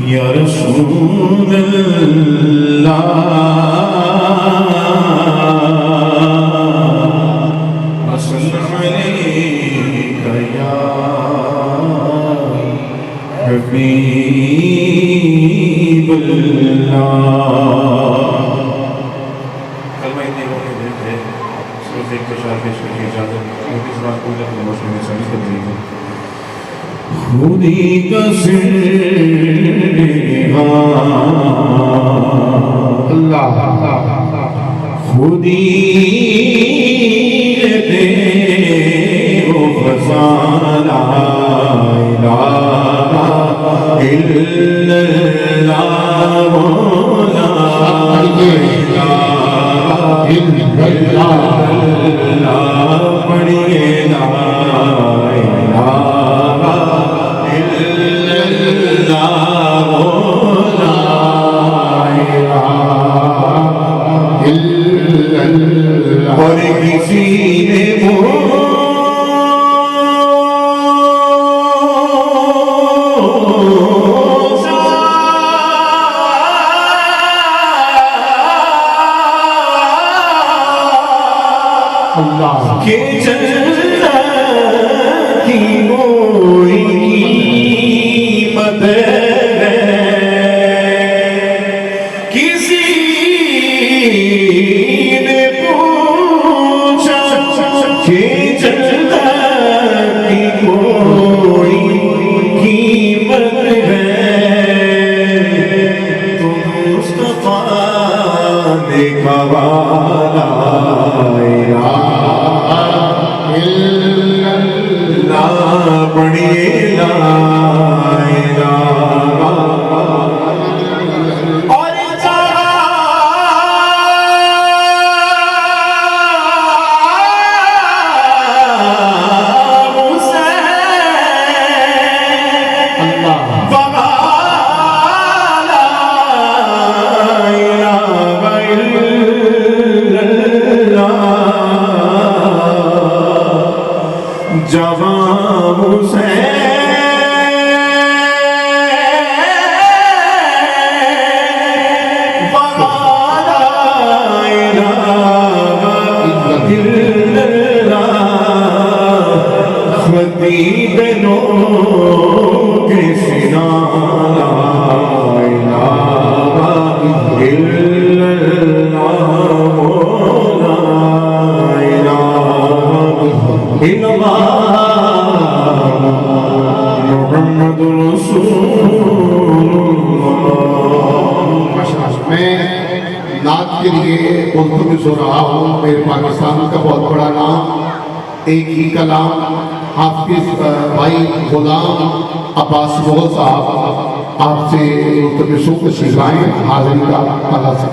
یا رسول اللہ وسلم علیک یا حبیب اللہ. کلمہ اتنے لوگوں نے تھے صرف ایک اشعار پیش کرنے کی اجازت کیونکہ اس بات کو لکھ لیں مسلم میں سمجھ کر دیجیے. خودی کا اللہ خودی دے وہ خزانہ لا الہ الا اللہ مولا اللہ پڑھیے لا الہ اور کسی نے اللہ کے جنت کی کوئی قیمت ہے کسی نے پوچھا کہ جنت کی کوئی قیمت ہے تو مصطفیٰ نے کہا پڑھیے لا الہ اور جوان حسین ولا الہ الا اللہ خطیب نو کے سنا لا الہ الا اللہ مولا الہ الا اللہ محمد رسول اللہ. میں نعت کے لیے اردو سو رہا ہوں. میرے پاکستان کا بہت بڑا نام ایک ہی کلام حافظ بھائی غلام عباس مغل صاحب آپ سے اردو کو سکھائیں. حاضری کا اللہ سے